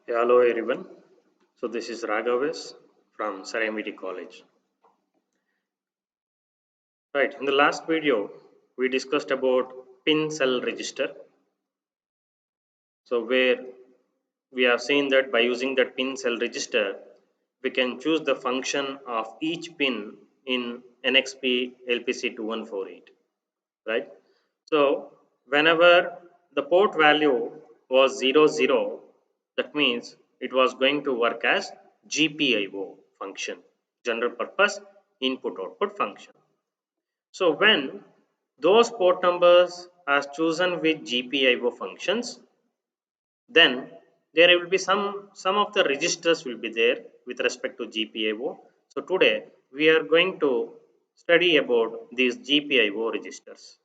Yeah, hello everyone. So this is Raghaves from Saramiti College. Right, in the last video, we discussed about pin cell register. So where we have seen that by using that pin cell register, we can choose the function of each pin in NXP LPC 2148. Right. So whenever the port value was 00, that means it was going to work as GPIO function, general purpose input output function. So when those port numbers are chosen with GPIO functions, then there will be some of the registers will be there with respect to GPIO. So today we are going to study about these GPIO registers.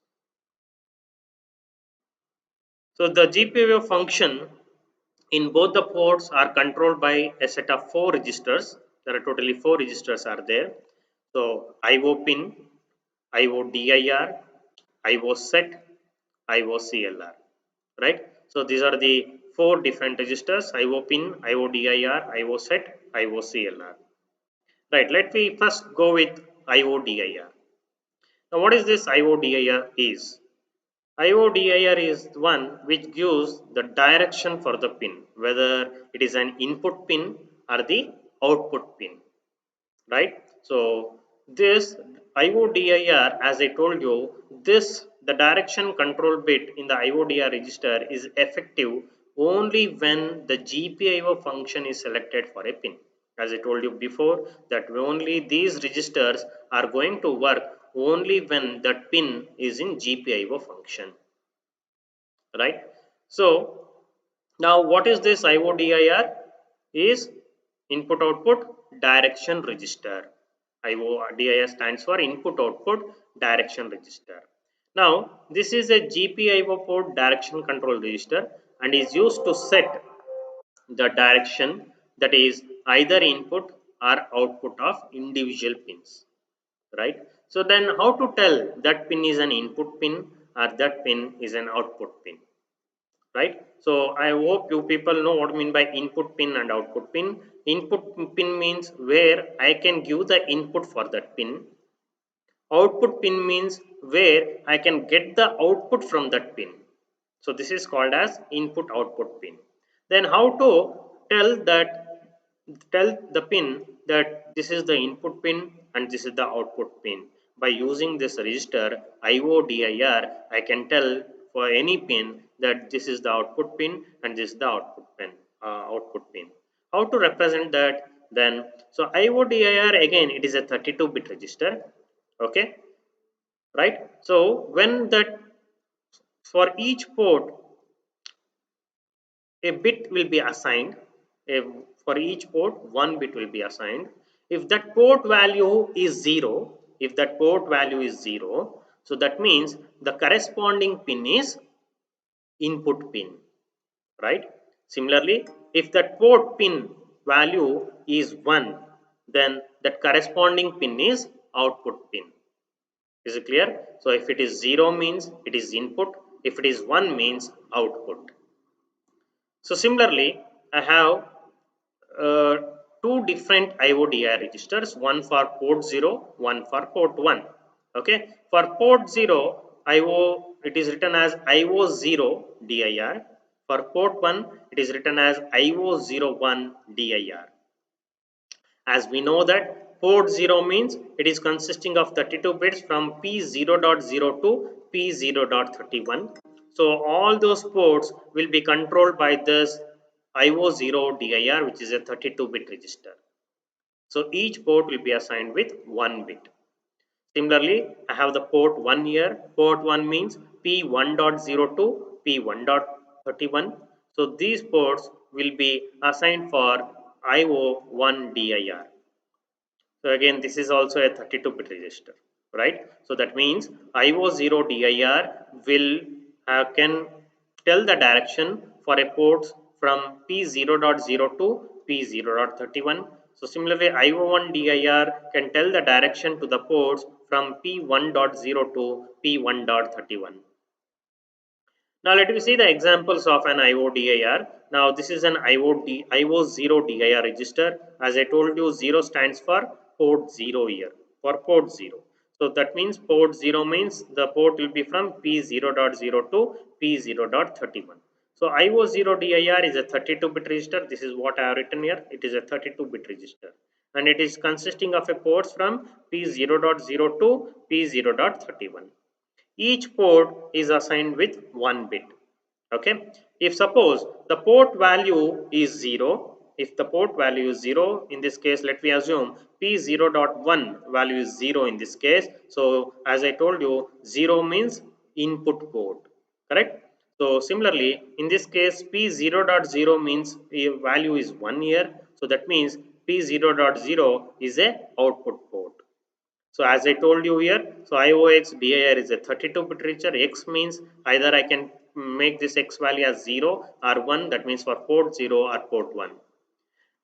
So the GPIO function in both the ports are controlled by a set of 4 registers. There are totally 4 registers are there. So IO pin, IO DIR, IO set, IO CLR. Right? So these are the 4 different registers: IO pin, IO DIR, IO set, IO CLR. Right. Let me first go with IO DIR. Now what is this IO DIR is? IODIR is one which gives the direction for the pin, whether it is an input pin or the output pin, right? So this IODIR, as I told you, the direction control bit in the IODIR register is effective only when the GPIO function is selected for a pin. As I told you before, that only these registers are going to work only when that pin is in GPIO function, right? So now what is this IODIR? Is input output direction register. IODIR stands for input output direction register. Now this is a GPIO port direction control register and is used to set the direction, that is either input or output of individual pins, right? So then how to tell that pin is an input pin or that pin is an output pin, right? So I hope you people know what I mean by input pin and output pin. Input pin means where I can give the input for that pin. Output pin means where I can get the output from that pin. So this is called as input output pin. Then how to tell that tell the pin that this is the input pin and this is the output pin? By using this register IODIR, I can tell for any pin that this is the output pin and this is the output pin. How to represent that then? So IODIR, again, it is a 32-bit register. Okay, right? So when that, for each port a bit will be assigned. If for each port one bit will be assigned. If that port value is 0, if that port value is 0, so that means the corresponding pin is input pin, right? Similarly, if that port pin value is 1, then that corresponding pin is output pin. Is it clear? So if it is 0 means it is input, if it is 1 means output. So similarly, I have uh, two different IODI registers, one for port 0, one for port 1. Okay, for port 0, IO, it is written as IO0 DIR. For port 1, it is written as IO01 DIR. As we know that port 0 means it is consisting of 32 bits from P0.0 to P0.31. So all those ports will be controlled by this IO0 DIR, which is a 32-bit register. So each port will be assigned with 1 bit. Similarly, I have the port 1 here. Port 1 means P1.0 to P1.31. So these ports will be assigned for IO1 DIR. So again, this is also a 32-bit register, right? So that means IO0 DIR will can tell the direction for a port from P0.0 to P0.31. So similarly, IO1 DIR can tell the direction to the ports from P1.0 to P1.31. Now let me see the examples of an IO DIR. Now this is an IO0 DIR register. As I told you, 0 stands for port 0 here, for port 0. So that means port 0 means the port will be from P0.0 to P0.31. So IO0 DIR is a 32-bit register. This is what I have written here. It is a 32-bit register. And it is consisting of a ports from P0.0 to P0.31. Each port is assigned with 1 bit. Okay, if suppose the port value is 0, if the port value is 0, in this case let me assume P0.1 value is 0 in this case. So as I told you, 0 means input port, correct? So similarly in this case P0.0 means value is 1 here, so that means P0.0 is a output port. So as I told you here, so IOX DIR is a 32-bit register. X means either I can make this X value as 0 or 1, that means for port 0 or port 1.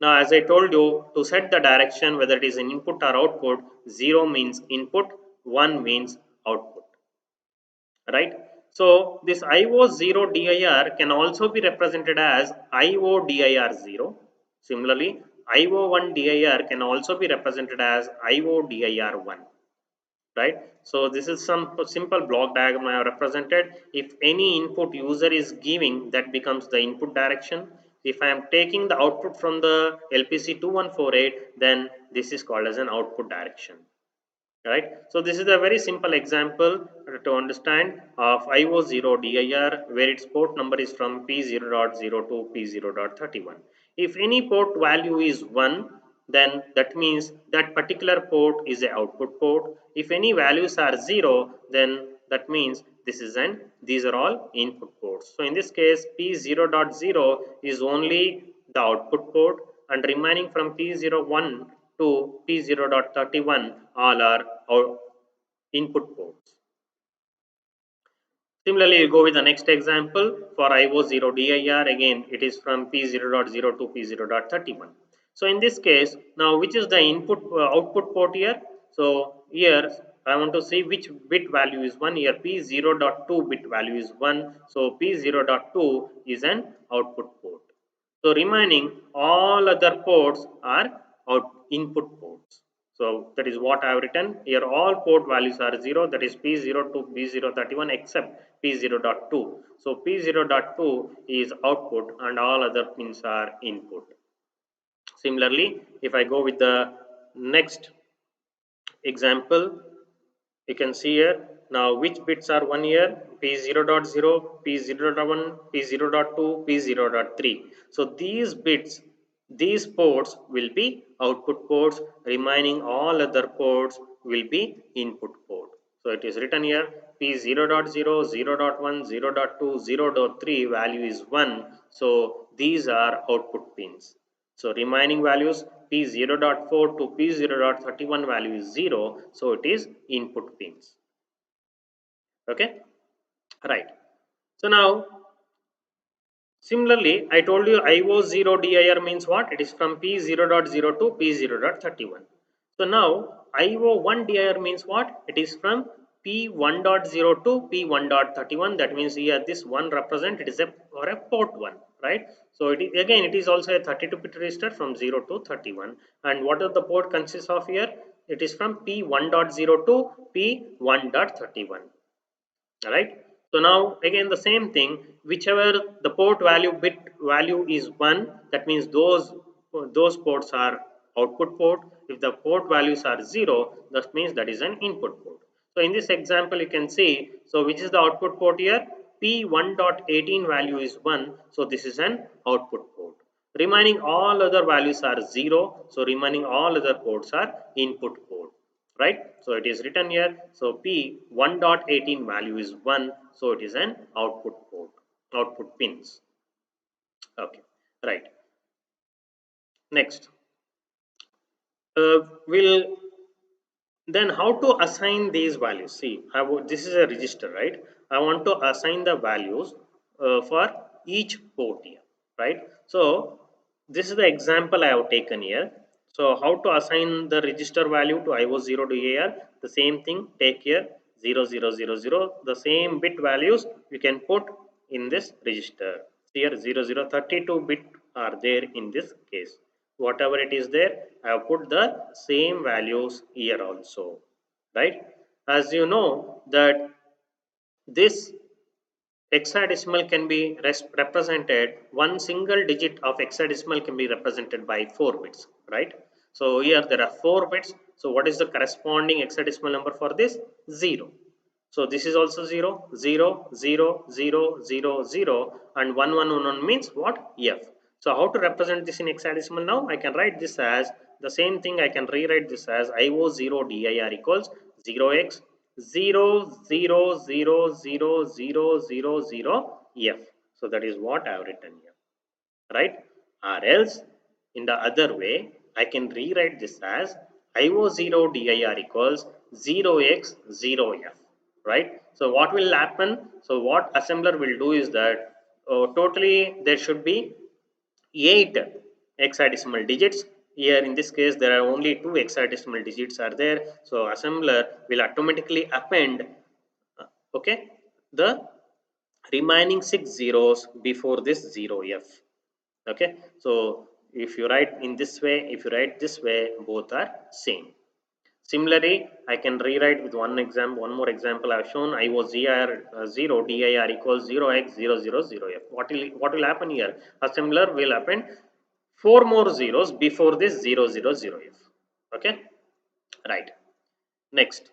Now as I told you, to set the direction whether it is an input or output, 0 means input, 1 means output, right? So this IO0 DIR can also be represented as IO DIR 0. Similarly, IO1 DIR can also be represented as IO DIR 1. Right. So this is some simple block diagram I have represented. If any input user is giving, that becomes the input direction. If I am taking the output from the LPC 2148, then this is called as an output direction. Right. So this is a very simple example to understand of IO0 DIR, where its port number is from P0.0 to P0.31. If any port value is 1, then that means that particular port is a output port. If any values are 0, then that means these are all input ports. So in this case P0.0 is only the output port, and remaining from P01 to P0.31 all are our input ports. Similarly, you go with the next example for IO0 DIR. Again, it is from P0.0 to P0.31. So in this case, now which is the input output port here? So here I want to see which bit value is 1. Here P0.2 bit value is 1. So P0.2 is an output port. So remaining all other ports are input ports. So that is what I have written here. All port values are 0, that is P0 to P031 except P0.2. So P0.2 is output and all other pins are input. Similarly, if I go with the next example, you can see here now which bits are 1 here: P0.0, P0.1, P0.2, P0.3. So these bits, these ports will be output ports, remaining all other ports will be input port. So it is written here P0.0, 0.1, 0.2, 0.3 value is 1. So these are output pins. So remaining values P0.4 to P0.31 value is 0. So it is input pins. Okay, right. So now similarly, I told you IO0 DIR means what? It is from P0.0 to P0.31. So now IO1 DIR means what? It is from P1.0 to P1.31. That means here this one represent it is a or a port 1, right? So it is, again it is also a 32-bit register from 0 to 31. And what does the port consists of here? It is from P1.0 to P1.31. Right. So now again the same thing, whichever the port value bit value is 1, that means those ports are output port. If the port values are 0, that means that is an input port. So in this example you can see, so which is the output port here? P1.18 value is 1, so this is an output port. Remaining all other values are 0, so remaining all other ports are input port, right? So it is written here, so P 1.18 value is 1, so it is an output port, output pins. Okay, right. Next, we'll then how to assign these values. See, this is a register, right? I want to assign the values for each port here, right? So this is the example I have taken here. So how to assign the register value to IO0 to AR? The same thing, take here 0000, the same bit values you can put in this register. Here 0032 bit are there in this case. Whatever it is there, I have put the same values here also, right? As you know that this hexadecimal can be represented, one single digit of hexadecimal can be represented by 4 bits, right? So here there are 4 bits. So what is the corresponding hexadecimal number for this? 0. So this is also 0, 0, 0, 0, 0, 0, and 1, 1, 1, 1 means what? F. So how to represent this in hexadecimal now? I can write this as the same thing. I can rewrite this as IO0 DIR equals 0x 0, 0, 0, 0, 0, 0, 0, F. So that is what I have written here, right? Or else in the other way, I can rewrite this as IO0 DIR equals 0x 0F, right? So what will happen? So what assembler will do is that totally there should be 8 hexadecimal digits. Here in this case there are only 2 hexadecimal digits are there. So assembler will automatically append okay the remaining 6 zeros before this 0f. Okay, so if you write in this way, if you write this way, both are same. Similarly, I can rewrite with one more example I have shown. IOZR 0 DIR equals 0x000f. What will happen here? Assembler will append 4 more zeros before this 000f. Okay, right. Next,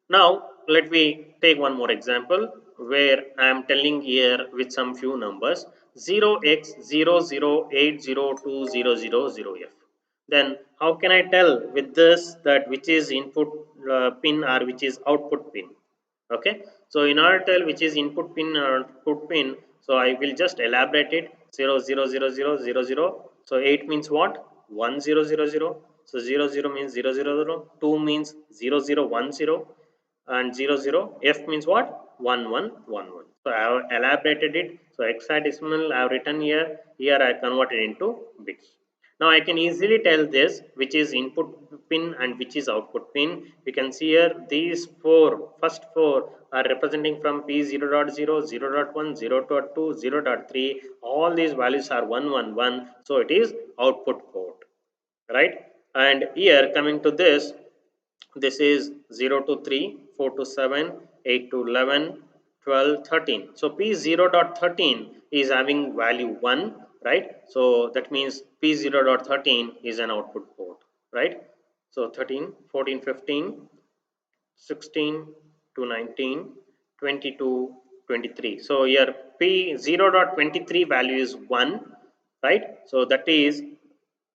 now let me take one more example where I am telling here with some few numbers 0x00802000f. Then how can I tell with this that which is input pin or which is output pin? Okay, so in order to tell which is input pin or output pin, so I will just elaborate it 0000000. So 8 means what? 1000. So 00 means 000. 2 means 0010 and 00 f means what? 1111. So I have elaborated it. So hexadecimal I have written here. Here I converted into bits. Now I can easily tell this which is input pin and which is output pin. You can see here these first four are representing from P0.0, 0.1, 0.2, 0.3. All these values are 111. So it is output port, right? And here coming to this is 0 to 3, 4 to 7, 8 to 11, 12, 13. So P0.13 is having value 1, right? So that means P0.13 is an output port, right? So 13, 14, 15, 16 to 19, 20 to 23. So here P0.23 value is 1, right? So that is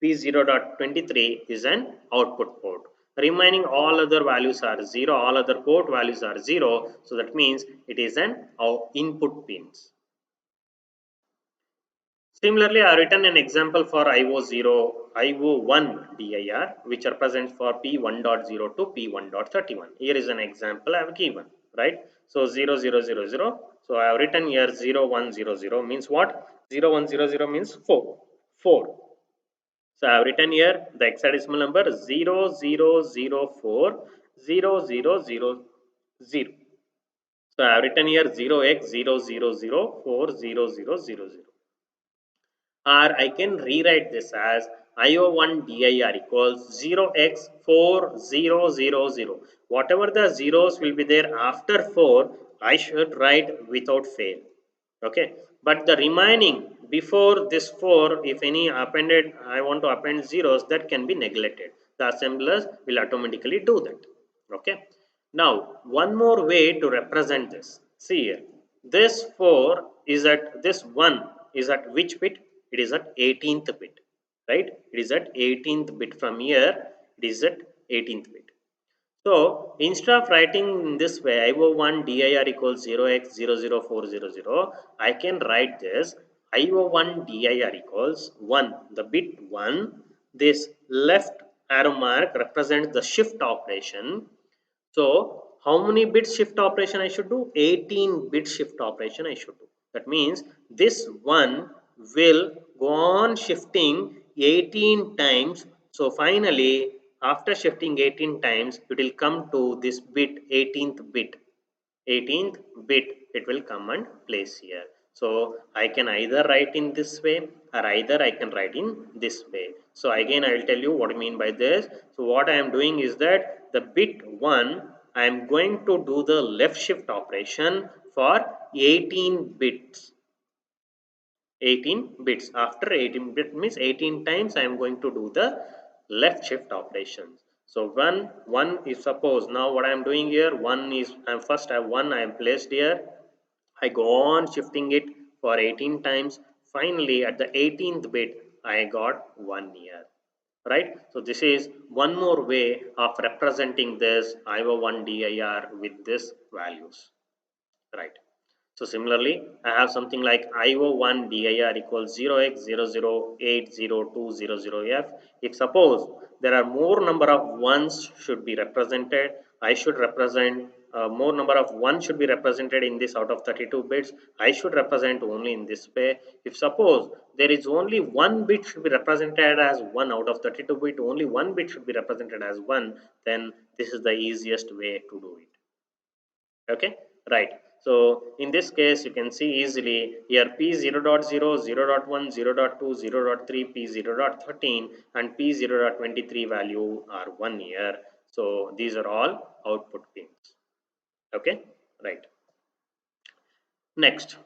P0.23 is an output port. Remaining all other values are 0, all other port values are 0. So that means it is an input pins. Similarly, I have written an example for IO1 DIR, which represents for P1.0 to P1.31. Here is an example I have given, right? So 0000. So I have written here 0100 means what? 0100 means 4. 4. So I have written here the hexadecimal number 00040000. So I have written here 0x00040000. Or I can rewrite this as IO1 DIR equals 0x4000. Whatever the zeros will be there after 4, I should write without fail. Okay, but the remaining before this 4, if any appended, I want to append zeros, that can be neglected. The assemblers will automatically do that. Okay, now one more way to represent this. See here, this 4 is at this 1 is at which bit? It is at 18th bit, right? It is at 18th bit. From here it is at 18th bit. So instead of writing in this way IO1 DIR equals 0x00400, I can write this IO1 DIR equals 1, the bit 1. This left arrow mark represents the shift operation. So how many bit shift operation I should do? 18 bit shift operation I should do. That means this one will go on shifting 18 times. So finally, after shifting 18 times, it will come to this bit 18th bit. 18th bit it will come and place here. So I can either write in this way or either I can write in this way. So again I will tell you what I mean by this. So what I am doing is that the bit 1 I am going to do the left shift operation for 18 bits. 18 bits. After 18 bit means 18 times I am going to do the left shift operations. So when 1 is, suppose now what I am doing here, 1 is first I have 1 I am placed here, I go on shifting it for 18 times. Finally at the 18th bit I got 1 here, right? So this is one more way of representing this IO1 DIR with this values, right? So similarly, I have something like IO1 DIR equals 0x00802000F. If suppose there are more number of ones should be represented, I should represent more number of 1 should be represented in this out of 32 bits. I should represent only in this way. If suppose there is only 1 bit should be represented as 1 out of 32 bit, only 1 bit should be represented as 1, then this is the easiest way to do it. Okay, right. So in this case you can see easily here p0.0, 0.1, 0.2, 0.3, p0.13 and p0.23 value are 1 here. So these are all output pins. Okay, right. Next,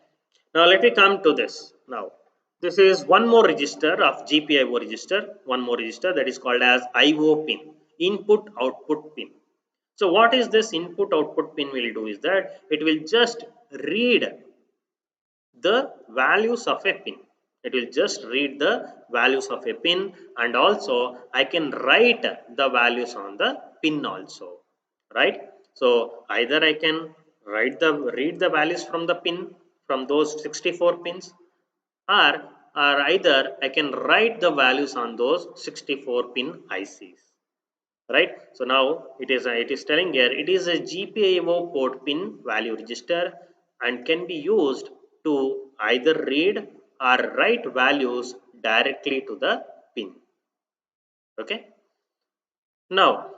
now let me come to this. Now this is one more register of GPIO register, one more register that is called as IO pin, input output pin. So what is this input output pin will do is that it will just read the values of a pin. It will just read the values of a pin, and also I can write the values on the pin also, right? So either I can read the values from the pin, from those 64 pins, or either I can write the values on those 64 pin ICs, right? So now it is telling here it is a GPIO port pin value register and can be used to either read or write values directly to the pin. Okay, now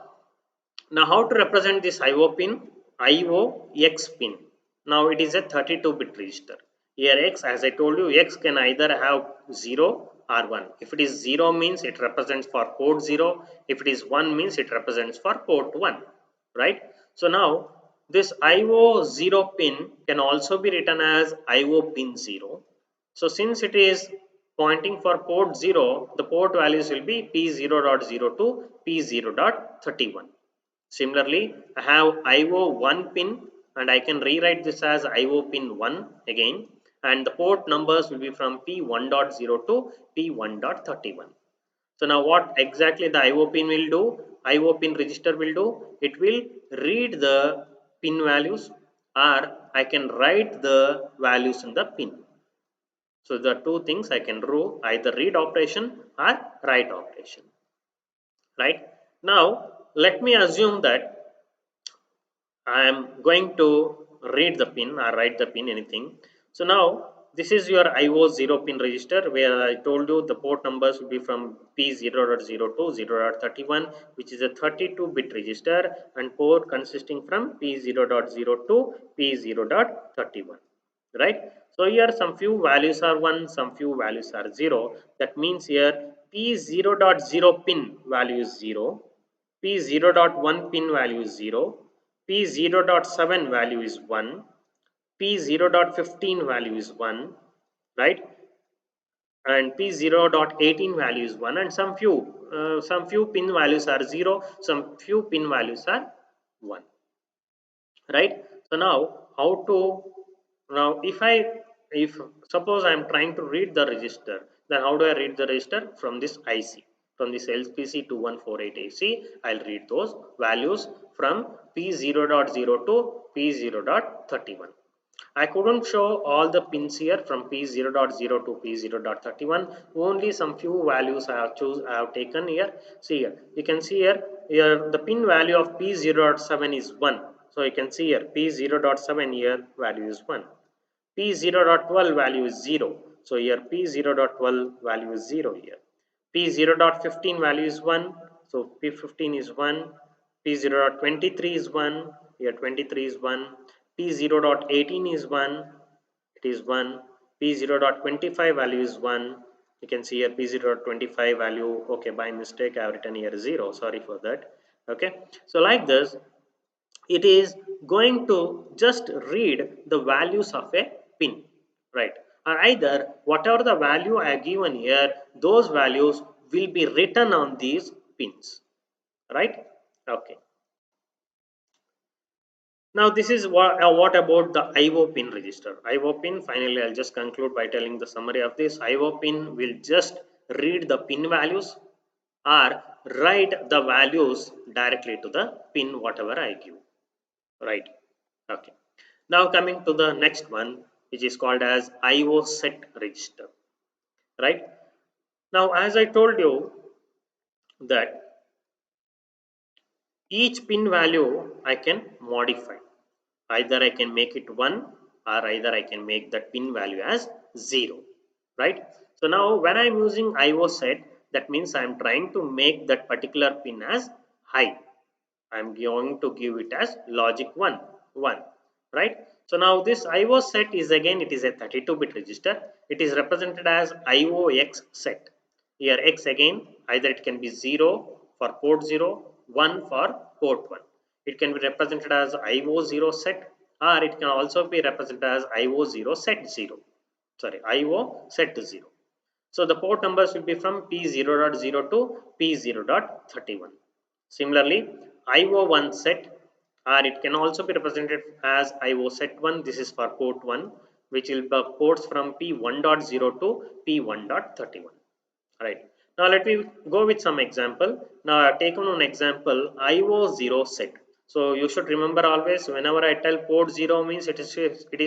how to represent this IO pin? IO X pin. Now it is a 32-bit register. Here X, as I told you, X can either have 0 or 1. If it is 0 means it represents for port 0. If it is 1 means it represents for port 1. Right? So now this IO 0 pin can also be written as IO pin 0. So since it is pointing for port 0, the port values will be P0.0 to P0.31. Similarly, I have IO1 pin and I can rewrite this as IO pin 1 again, and the port numbers will be from P1.0 to P1.31. So now what exactly the IO pin will do? IO pin register will do? It will read the pin values, or I can write the values in the pin. So the two things I can do, either read operation or write operation. Right? Now let me assume that I am going to read the pin or write the pin, anything. So now this is your IO0 pin register where I told you the port numbers will be from P0.0 to 0.31, which is a 32-bit register, and port consisting from P0.0 to P0.31, right? So here some few values are 1, some few values are 0. That means here P0.0 pin value is 0, P0.1 pin value is 0, P0.7 value is 1, P0.15 value is 1, right? And P0.18 value is 1, and some few pin values are 0, some few pin values are 1, right? So now how to, now if suppose I am trying to read the register, then how do I read the register? From this IC, from this LPC 2148AC, I'll read those values from P0.0 to P0.31. I couldn't show all the pins here from P0.0 to P0.31. Only some few values I have taken here. See here, you can see here the pin value of P0.7 is 1. So you can see here P0.7 here value is 1. P0.12 value is 0. So here P0.12 value is 0 here. P0.15 value is 1. So P15 is 1. P0.23 is 1. Here 23 is 1. P0.18 is 1, it is 1, P0.25 value is 1, you can see here P0.25 value, okay, by mistake I have written here 0, sorry for that, okay. So like this, it is going to just read the values of a pin, right? Or either whatever the value I have given here, those values will be written on these pins, right? Okay. Now this is what about the IO pin register. IO pin, finally I'll just conclude by telling the summary of this. IO pin will just read the pin values or write the values directly to the pin whatever I give, right? Okay. Now coming to the next one, which is called as IO set register, right? Now as I told you that each pin value I can modify. Either I can make it 1 or either I can make that pin value as 0, right? So now when I'm using IO set, that means I'm trying to make that particular pin as high. I'm going to give it as logic 1, 1, right? So now this IO set is again, it is a 32-bit register. It is represented as IOX set. Here X again, either it can be 0 for port 0, 1 for port 1. It can be represented as IO0 set, or it can also be represented as IO0 set 0. Sorry, IO set 0. So the port numbers will be from P0.0 to P0.31. Similarly, IO1 set, or it can also be represented as IO set 1. This is for port 1, which will be ports from P1.0 to P1.31. Right. Now let me go with some example. Now I have taken an example IO0 set. So you should remember always, whenever I tell port 0 means it is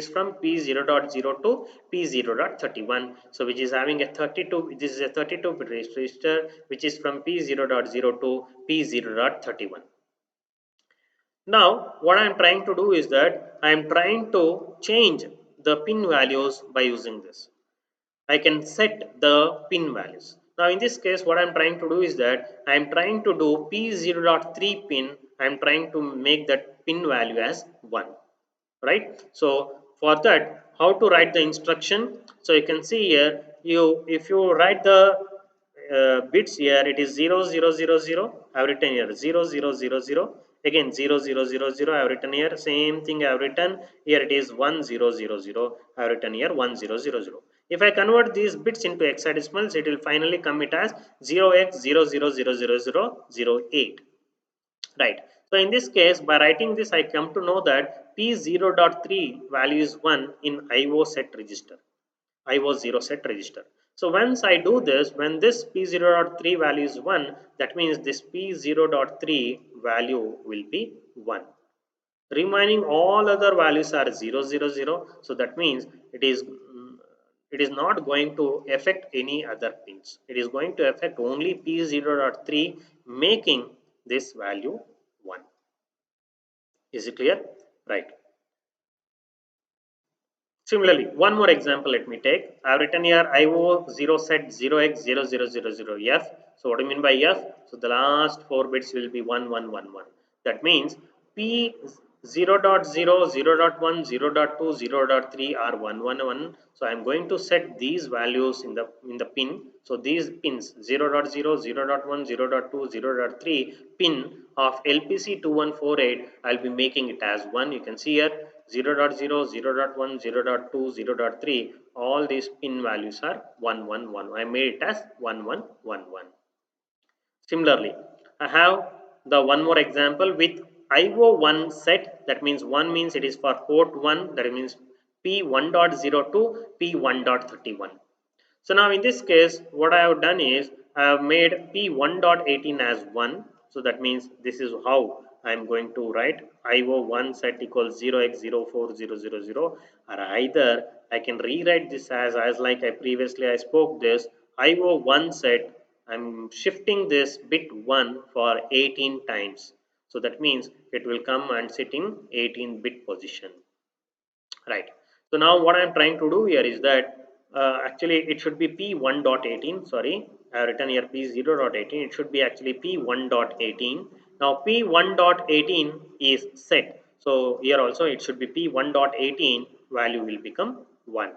from P0.0 to P0.31. So which is having a 32, this is a 32-bit register which is from P0.0 to P0.31. Now what I am trying to do is that I am trying to change the pin values by using this. I can set the pin values. Now in this case, what I'm trying to do is that I'm trying to do P0.3 pin. I'm trying to make that pin value as 1, right? So for that, how to write the instruction? So you can see here, if you write the bits here, it is 0000. I've written here 0000. Again 0000. I've written here same thing. I've written here it is 1000. I've written here 1000. If I convert these bits into hexadecimals, it will finally come it as 0x000008. Right. So in this case, by writing this, I come to know that P0.3 value is 1 in IO set register. IO0 set register. So once I do this, when this P0.3 value is 1, that means this P0.3 value will be 1. Remaining all other values are 000. So that means it is not going to affect any other pins. It is going to affect only P0.3, making this value 1. Is it clear? Right. Similarly, one more example let me take. I have written here IO0 set 0x0000F. So what do you mean by F? So the last 4 bits will be 1111. That means P 0.0, 0.1, 0.2, 0.3 are 111. So I am going to set these values in the pin. So these pins 0.0, 0.1, 0.2, 0.3 pin of LPC 2148, I will be making it as 1. You can see here 0.0, 0.1, 0.2, 0.3, all these pin values are 111. I made it as 1111. Similarly, I have the one more example with IO1 set. That means 1 means it is for port 1, that means P1.0 to P1.31. So now in this case, what I have done is I have made P1.18 as 1. So that means this is how I am going to write IO1 set equals 0x04000, or either I can rewrite this as like I previously I spoke this IO1 set. I'm shifting this bit 1 for 18 times. So that means it will come and sit in 18 bit position. Right. So now what I'm trying to do here is that actually it should be P1.18. Sorry, I have written here P0.18. It should be actually P1.18. Now P1.18 is set. So here also it should be P1.18 value will become 1,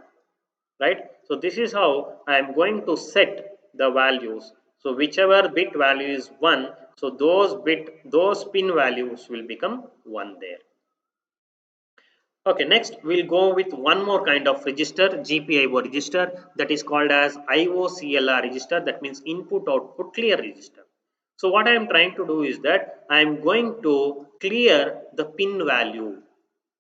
right? So this is how I am going to set the values. So whichever bit value is 1, so those pin values will become 1 there. Okay, next we'll go with one more kind of register, GPIO register, that is called as IOCLR register, that means input output clear register. So what I am trying to do is that I am going to clear the pin value.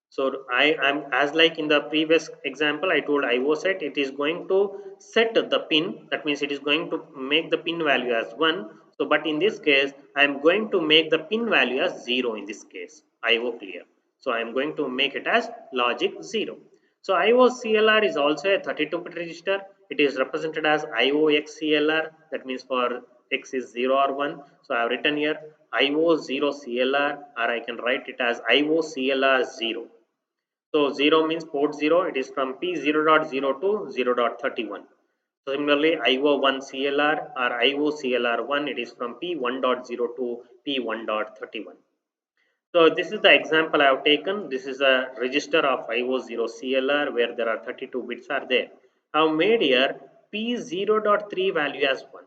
So I am, as like in the previous example I told IO set, it is going to set the pin, that means it is going to make the pin value as 1. So but in this case I am going to make the pin value as 0 in this case, IO clear. So I am going to make it as logic 0. So IOCLR is also a 32-bit register. It is represented as IOXCLR, that means for X is 0 or 1. So I have written here IO0CLR, or I can write it as IOCLR0. So 0 means port 0, it is from P0.0 to 0.31. So similarly IO1CLR or IOCLR1, it is from P1.0 to P1.31. So this is the example I have taken. This is a register of IO0CLR where there are 32 bits are there. I have made here P0.3 value as 1.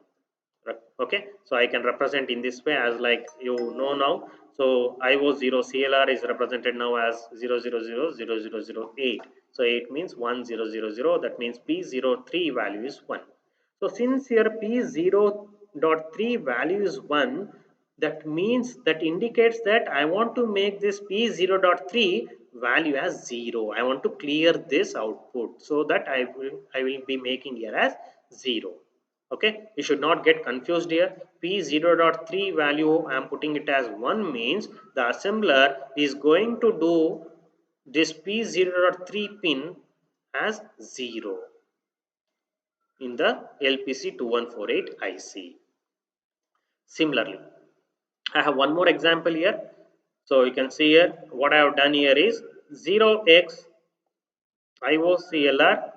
Okay, so I can represent in this way as like you know now. So IO0 CLR is represented now as 0000008. So it means 1000, that means P03 value is 1. So since here P0.3 value is 1, that means that indicates that I want to make this P0.3 value as 0. I want to clear this output, so that I will be making here as 0. Okay, you should not get confused here. P0.3 value I am putting it as 1 means the assembler is going to do this P0.3 pin as 0 in the LPC2148 IC. Similarly, I have one more example here. So you can see here what I have done here is 0x IOCLR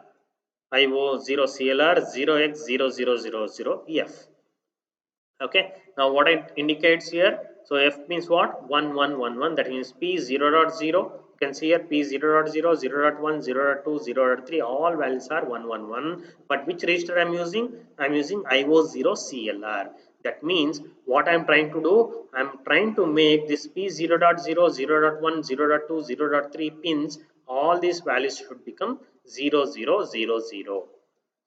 IO0CLR 0x0000F. Okay, now what it indicates here, so F means what? 1111, that means P0.0. You can see here P0.0, 0.1, 0.2, 0.3, all values are 111. But which register I'm using? I'm using IO0CLR. That means what I'm trying to do, I'm trying to make this P0.0, 0.1, 0.2, 0.3 pins, all these values should become 0000,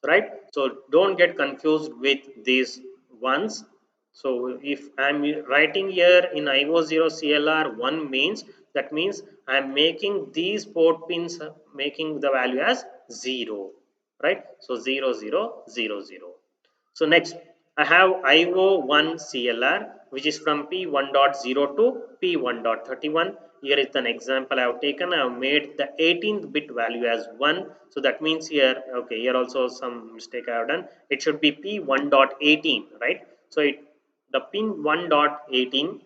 right? So don't get confused with these ones. So if I'm writing here in IO0 CLR 1 means, that means I'm making these port pins making the value as 0, right? So 0000. So next I have IO1 CLR, which is from P1.0 to P1.31. Here is an example I have taken. I have made the 18th bit value as 1. So that means here, okay, here also some mistake I have done. It should be P1.18, right? So the pin 1.18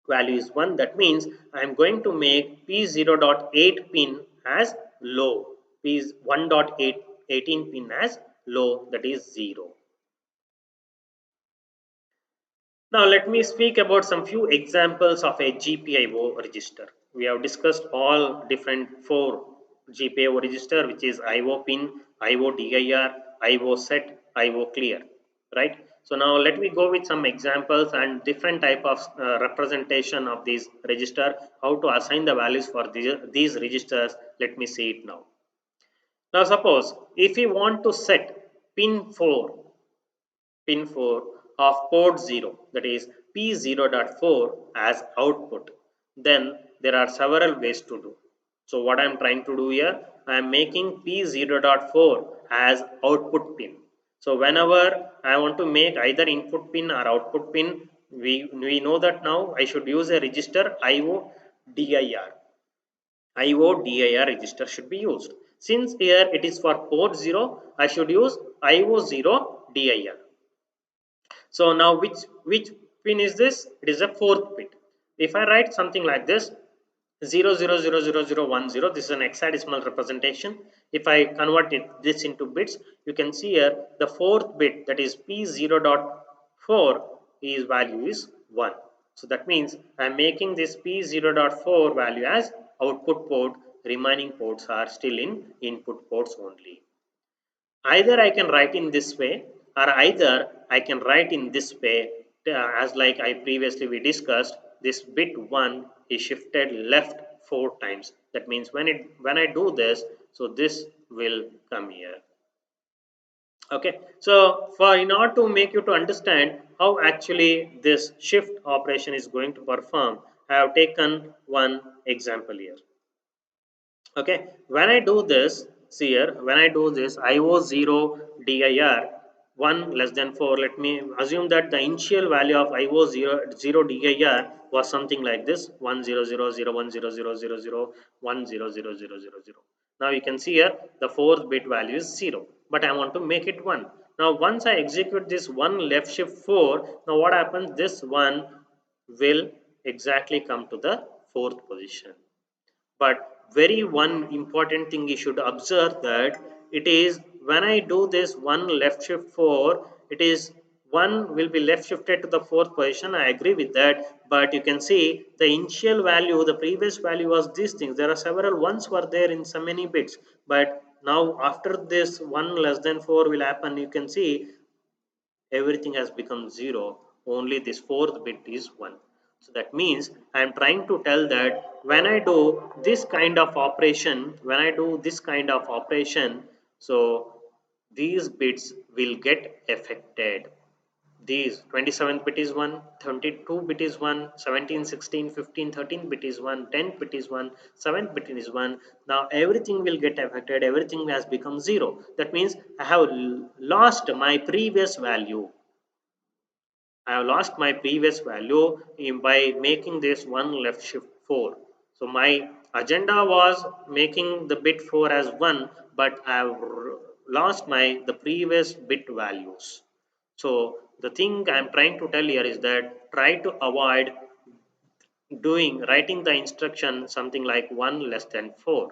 value is 1. That means I am going to make P0.8 pin as low. P1.18 pin as low, that is 0. Now let me speak about some few examples of a GPIO register. We have discussed all different 4 GPIO register, which is IO pin, IO DIR, IO set, IO clear, right? So now let me go with some examples and different type of representation of these register, how to assign the values for these registers. Let me see it now. Now suppose if we want to set pin 4 of port 0, that is P0.4 as output, then there are several ways to do. So what I am trying to do here, I am making P0.4 as output pin. So whenever I want to make either input pin or output pin, we know that now I should use a register IO DIR. IO-DIR register should be used. Since here it is for port 0, I should use IO0-DIR. So now which pin is this? It is a 4th bit. If I write something like this 00000010, this is an hexadecimal representation. If I convert this into bits, you can see here the 4th bit, that is P0.4, is value is 1. So that means I am making this P0.4 value as output port, remaining ports are still in input ports only. Either I can write in this way, or either I can write in this way, as like I previously we discussed, this bit 1 is shifted left 4 times. That means when I do this, so this will come here. Okay, so for in order to make you to understand how actually this shift operation is going to perform, I have taken one example here. Okay, when I do this, see here, when I do this IO0 dir 1 less than 4, let me assume that the initial value of IO0 dir was something like this 100010000100000. Now you can see here the fourth bit value is 0, but I want to make it 1. Now once I execute this 1 left shift 4, now what happens, this 1 will exactly come to the fourth position. But very one important thing you should observe that it is when I do this 1 left shift 4, it is 1 will be left shifted to the fourth position. I agree with that, but you can see the initial value, the previous value was these things. There are several ones were there in so many bits, but now after this 1 less than 4 will happen, you can see everything has become 0. Only this fourth bit is 1. So that means I am trying to tell that when I do this kind of operation, so these bits will get affected. These 27th bit is 1, 22 bit is 1, 17, 16, 15, 13 bit is 1, 10 bit is 1, 7th bit is 1. Now everything will get affected, everything has become 0. That means I have lost my previous value. I have lost my previous value by making this 1 left shift 4. So my agenda was making the bit 4 as 1, but I have lost the previous bit values. So the thing I am trying to tell here is that try to avoid writing the instruction something like 1 less than 4.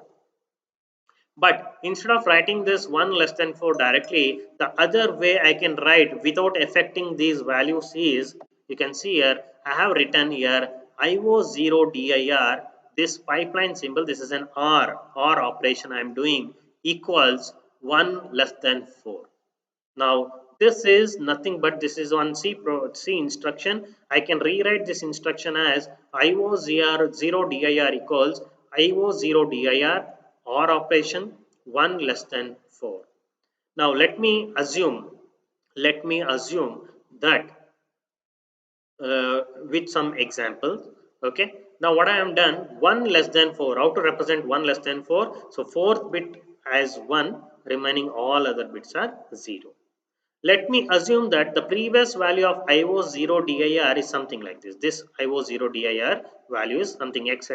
But instead of writing this 1 less than 4 directly, the other way I can write without affecting these values is, you can see here, I have written here IO0 dir, this pipeline symbol, this is an OR operation I am doing, equals 1 less than 4. Now this is nothing but this is on C instruction. I can rewrite this instruction as IO0 dir equals IO0 dir or operation 1 less than 4. Now let me assume that with some examples. Okay. Now what I am done 1 less than 4. How to represent 1 less than 4? So fourth bit as 1, remaining all other bits are 0. Let me assume that the previous value of IO0 dir is something like this. This IO0 dir value is something x.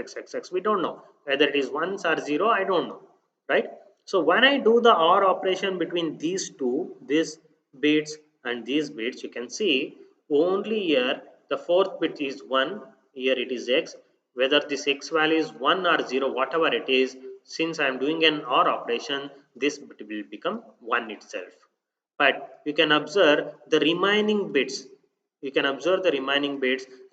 We don't know whether it is 1s or 0. I don't know, right? So when I do the OR operation between these two, these bits and these bits, you can see only here the fourth bit is 1. Here it is x. Whether this x value is 1 or 0, whatever it is, since I am doing an OR operation, this bit will become 1 itself. But you can observe the remaining bits.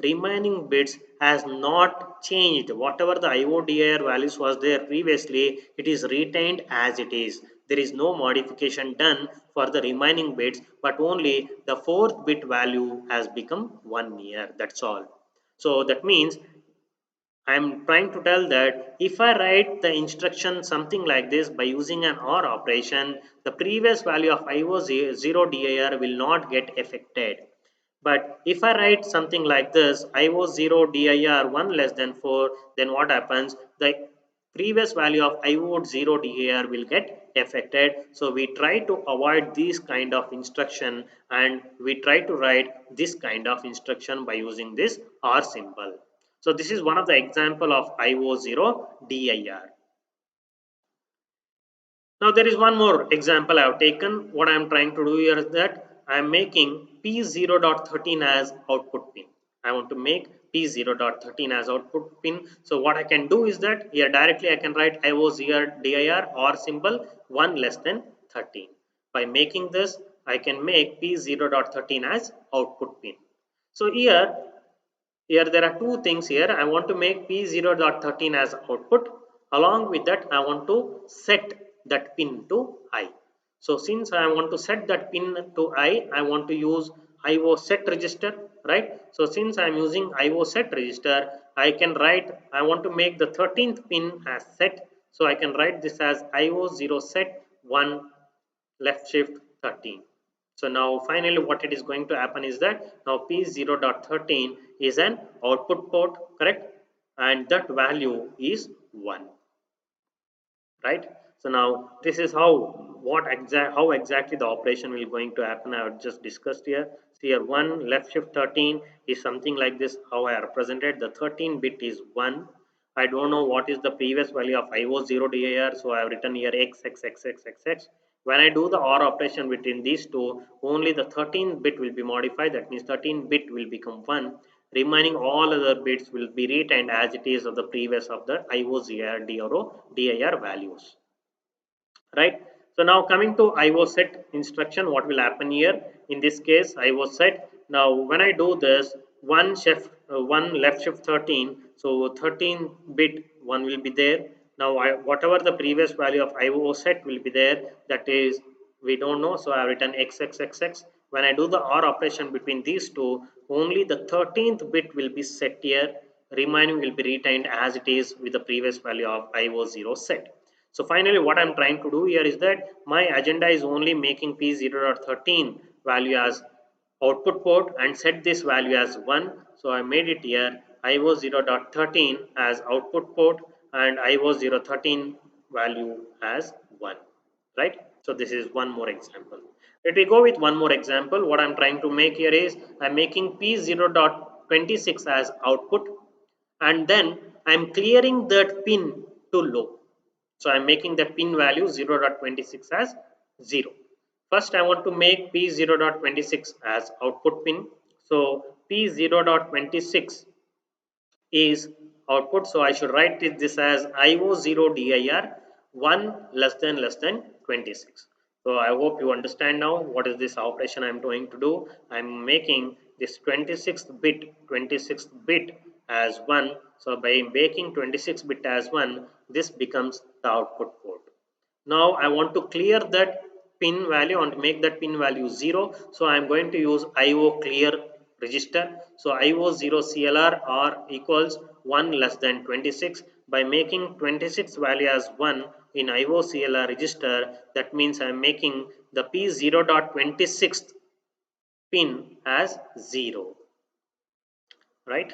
Remaining bits has not changed. Whatever the IODIR values was there previously, it is retained as it is. There is no modification done for the remaining bits, but only the fourth bit value has become 1 here. That's all. So that means I'm trying to tell that if I write the instruction something like this by using an OR operation, the previous value of IO0 dir will not get affected. But if I write something like this, IO0 dir 1 less than 4, then what happens? The previous value of IO0 dir will get affected. So we try to avoid this kind of instruction and we try to write this kind of instruction by using this OR symbol. So this is one of the example of IO0 dir. Now there is one more example I have taken. What I am trying to do here is that I am making P0.13 as output pin. I want to make P0.13 as output pin. So what I can do is that here directly I can write IO0 dir or symbol 1 less than 13. By making this, I can make P0.13 as output pin. So here Here there are two things here. I want to make P0.13 as output. Along with that, I want to set that pin to I. So since I want to set that pin to I want to use IO set register, right? So since I am using IO set register, I can write, I want to make the 13th pin as set. So I can write this as IO0 set 1 left shift 13. So now finally what it is going to happen is that now P0.13 is an output port, correct? And that value is 1, right? So now this is how exactly the operation will going to happen. I have just discussed here. See here 1 left shift 13 is something like this, how I represented. The 13 bit is 1. I don't know what is the previous value of IO0 DIR, so I have written here x x x x x x. When I do the OR operation between these two, only the 13th bit will be modified. That means 13 bit will become 1. Remaining all other bits will be retained as it is of the previous of the IO0 DIR values, right? So now coming to IO set instruction, what will happen here? In this case, IO set. Now when I do this, one left shift 13, so 13 bit one will be there. Now whatever the previous value of IO set will be there, that is we don't know. So I have written XXXX. When I do the OR operation between these two, only the 13th bit will be set here. Remaining will be retained as it is with the previous value of IO0 set. So finally what I'm trying to do here is that my agenda is only making P0.13 value as output port and set this value as 1. So I made it here IO0.13 as output port and IO013 value as 1, right? So this is one more example. Let me go with one more example. What I'm trying to make here is I'm making P0.26 as output and then I'm clearing that pin to low. So I'm making the pin value 0.26 as 0. First I want to make P0.26 as output pin. So P0.26 is output. So I should write this as IO0 DIR 1 less than 26. So I hope you understand now what is this operation I am going to do. I am making this 26th bit as 1. So by making 26 bit as 1, this becomes the output port. Now I want to clear that pin value and make that pin value 0. So I am going to use IO clear register. So IO0 CLR or equals 1 less than 26. By making 26 value as 1 in IO CLR register, that means I am making the P0.26 pin as 0, right?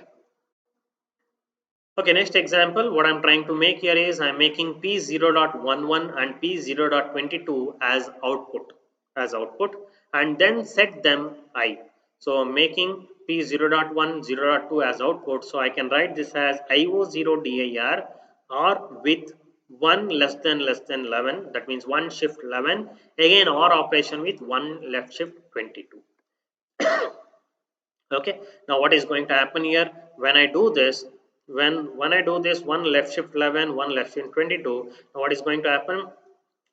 Okay, next example, what I'm trying to make here is I'm making P0.11 and P0.22 as output and then set them I. So I'm making P0.1, 0.2 as output. So I can write this as IO0 DIR or with 1 less than 11, that means 1 shift 11, again OR operation with 1 left shift 22. Okay, now what is going to happen here when I do this, when I do this 1 left shift 11, 1 left shift 22, now what is going to happen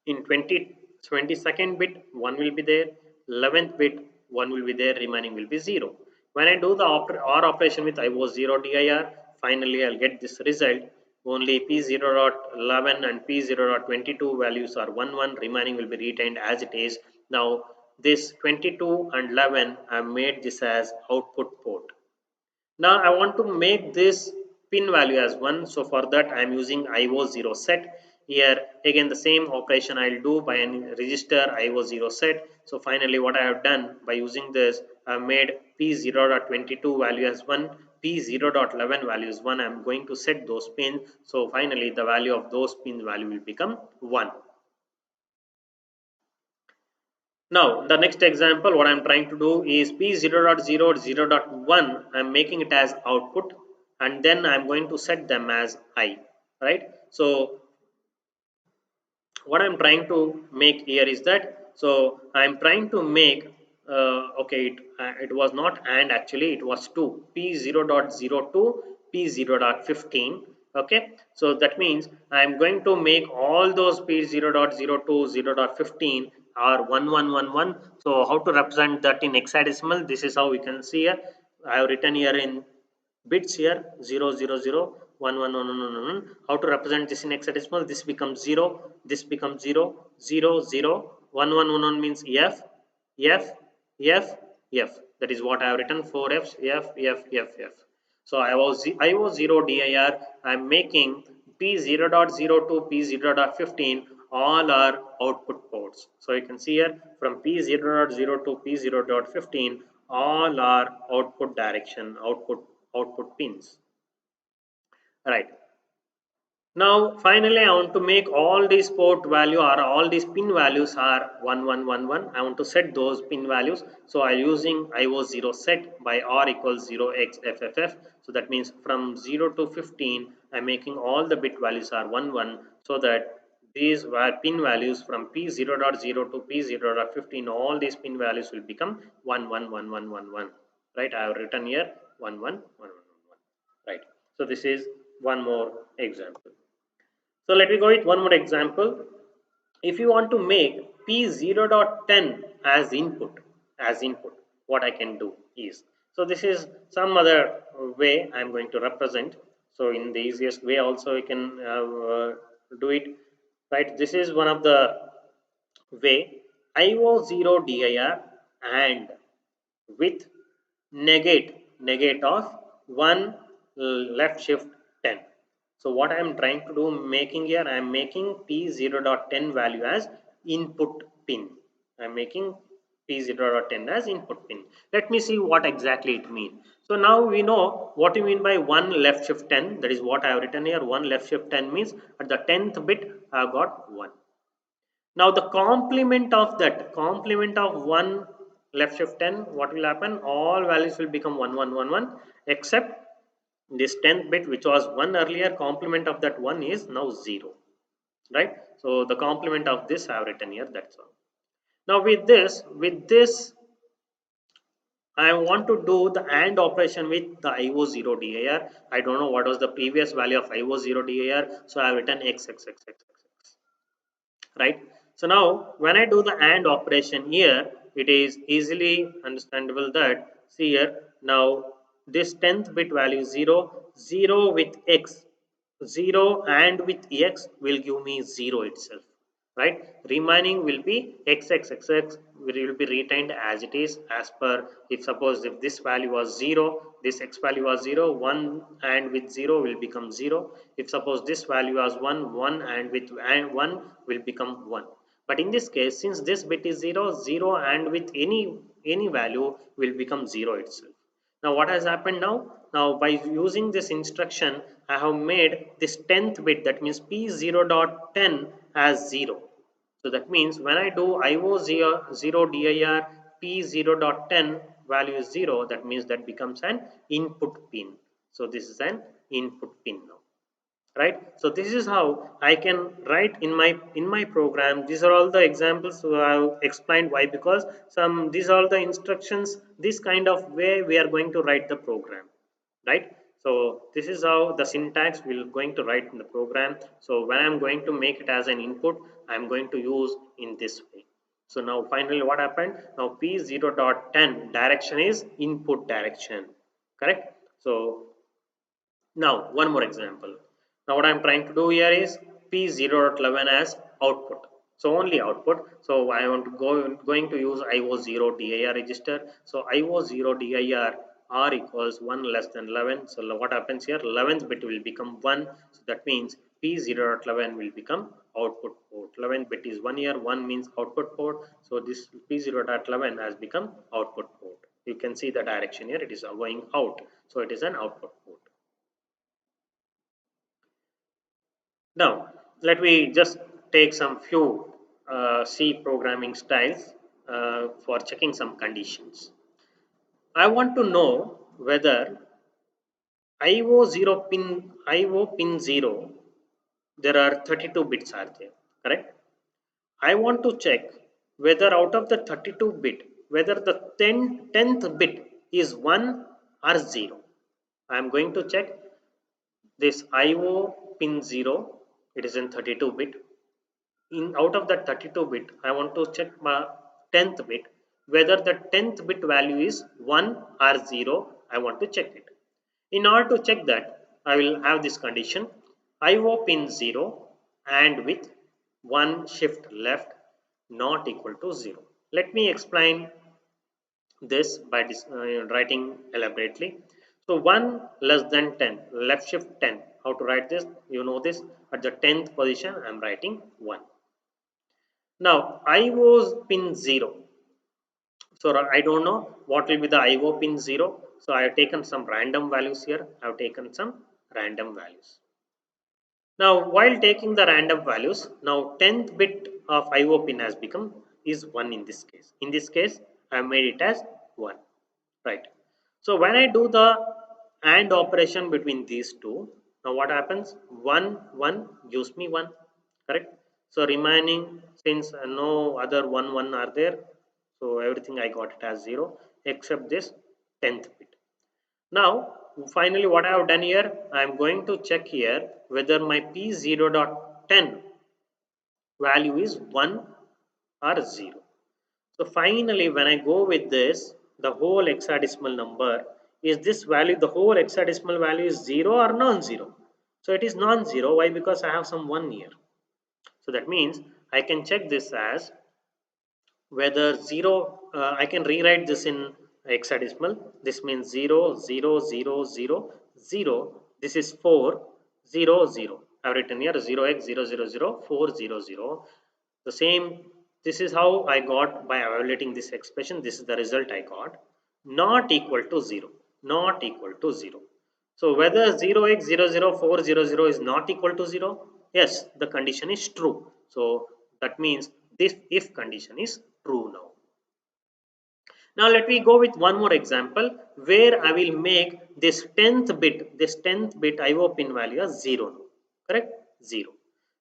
in 22nd bit 1 will be there, 11th bit 1 will be there, remaining will be 0. When I do the OR operation with IO0 DIR, finally I'll get this result. Only P0.11 and P0.22 values are 1 1, remaining will be retained as it is. Now this 22 and 11 I made this as output port. Now I want to make this pin value as 1. So for that I am using IO0 set. Here again the same operation I will do by an register IO0 set. So finally what I have done by using this, I have made P0.22 value as 1, P0.11 value is 1. I am going to set those pins. So finally the value of those pins value will become 1. Now the next example what I am trying to do is P0.0 0.1 I am making it as output and then I am going to set them as I, right? So what I'm trying to make here is that, so I'm trying to make okay, it was not and actually it was 2 P0.02 P0.15. Okay, so that means I'm going to make all those P0.02 0.15 are 1111. So how to represent that in hexadecimal? This is how we can see here. I have written here in bits here 0 0 0 1 1 1 1 1 1. How to represent this in hexadecimal? This becomes 0, this becomes 0 0 0 1 1 1 1 means f f f f. That is what I have written, 4 f's f f f f. So IO 0 dir I am making P0.0 to P0.15 all are output ports. So you can see here from P0.0 to P0.15 all are output direction, output pins. Right. Now finally I want to make all these port value or all these pin values are 1111. I want to set those pin values. So I using IO0 set by R equals 0xFFF. So that means from 0 to 15 I'm making all the bit values are 11, so that these pin values from P0.0 to P0.15 all these pin values will become 111111. Right, I have written here 111111. Right. So this is one more example. So let me go with one more example. If you want to make P0.10 as input, what I can do is, so this is some other way I am going to represent. So in the easiest way also you can do it, right? This is one of the way. IO0 dir and with negate of 1 left shift 10. So what I am trying to do making here, I am making P0.10 value as input pin. I am making P0.10 as input pin. Let me see what exactly it means. So now we know what you mean by 1 left shift 10. That is what I have written here. 1 left shift 10 means at the 10th bit I have got 1. Now the complement of 1 left shift 10, what will happen? All values will become 1 1 1 1 except this 10th bit which was 1 earlier, complement of that 1 is now 0. Right? So the complement of this I have written here, that's all. Now with this I want to do the AND operation with the IO0 dir. I don't know what was the previous value of IO0 dir, so I have written x x x x x x. Right? So now when I do the AND operation here, it is easily understandable that, see here, now this 10th bit value 0, 0 with x, 0 and with x will give me 0 itself. Right? Remaining will be x x x x will be retained as it is, as per, if suppose if this value was 0, this x value was 0, 1 and with 0 will become 0. If suppose this value was 1, 1 and with 1 will become 1. But in this case, since this bit is 0, 0 and with any value will become 0 itself. Now what has happened now? Now by using this instruction, I have made this 10th bit, that means P0.10 as 0. So that means when I do IO0 dir P0.10 value is 0, that means that becomes an input pin. So this is an input pin now. Right? So this is how I can write in my program. These are all the examples I have explained. Why? Because these are all the instructions, this kind of way we are going to write the program. Right? So this is how the syntax we're going to write in the program. So when I'm going to make it as an input, I'm going to use in this way. So now finally what happened? Now P0.10 direction is input direction. Correct? So now one more example. Now what I'm trying to do here is P0.11 as output. So only output. So I want to going to use IO0 dir register. So IO0 dir R equals 1 less than 11. So what happens here? 11th bit will become 1. So that means P0.11 will become output port. 11th bit is 1 here. 1 means output port. So this P0.11 has become output port. You can see the direction here. It is going out. So it is an output port. Now, let me just take some few C programming styles for checking some conditions. I want to know whether IO pin 0, there are 32 bits are there, correct? I want to check whether out of the 32 bit, whether the 10th bit is 1 or 0. I am going to check this IO pin 0, it is in 32 bit. In out of that 32 bit, I want to check my 10th bit, whether the 10th bit value is 1 or 0. I want to check it. In order to check that, I will have this condition IO pin 0 and with 1 shift left not equal to 0. Let me explain this by writing elaborately. So 1 less than 10, left shift 10. How to write this? You know this. At the 10th position, I am writing 1. Now, IO's pin 0. So I don't know what will be the IO pin 0. So I have taken some random values here. I have taken some random values. Now, while taking the random values, now 10th bit of IO pin has become is 1 in this case. In this case, I have made it as 1. Right. So when I do the AND operation between these two, now what happens? 1, 1 gives me 1. Correct. So remaining, since no other 1, 1 are there, so everything I got it as 0 except this 10th bit. Now, finally, what I have done here, I am going to check here whether my P0.10 value is 1 or 0. So finally, when I go with this, the whole hexadecimal number, is this value, the whole hexadecimal value is 0 or non-zero? So it is non-zero. Why? Because I have some 1 here. So that means I can check this as whether 0, I can rewrite this in hexadecimal. This means 0 0 0 0 0. This is 4 0 0. I have written here 0x 0 0 0 4 0 0. The same, this is how I got by evaluating this expression. This is the result I got, not equal to 0, not equal to 0. So whether 0x 0 0 4 0 0 is not equal to 0, yes, the condition is true. So that means this if condition is true now. Now let me go with one more example where I will make this 10th bit IO pin value as 0 now. Correct? 0.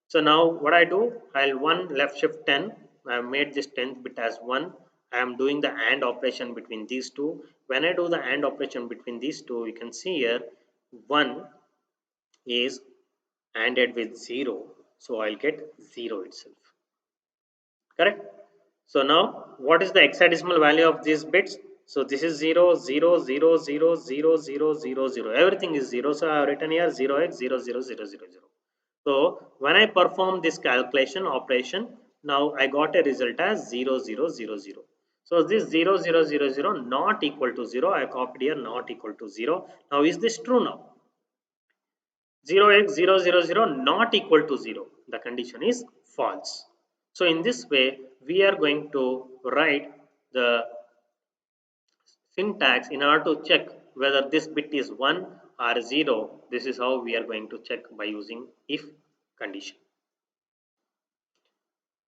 So now what I do, I'll 1 left shift 10. I have made this 10th bit as 1. I am doing the AND operation between these two. When I do the AND operation between these two, you can see here 1 is ANDed with 0. So I'll get 0 itself. Correct? So now what is the hexadecimal value of these bits? So this is 0 0 0 0 0 0 0 0. Everything is 0. So I have written here 0x 0 0 0 0 0. So when I perform this calculation operation, now I got a result as 0 0 0 0. So this 0 0 0 0 not equal to 0. I copied here not equal to 0. Now is this true now? 0x 0 0 0 not equal to 0. The condition is false. So in this way, we are going to write the syntax in order to check whether this bit is 1 or 0. This is how we are going to check by using if condition.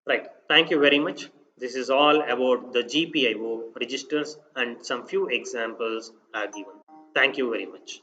Right. Thank you very much. This is all about the GPIO registers and some few examples are given. Thank you very much.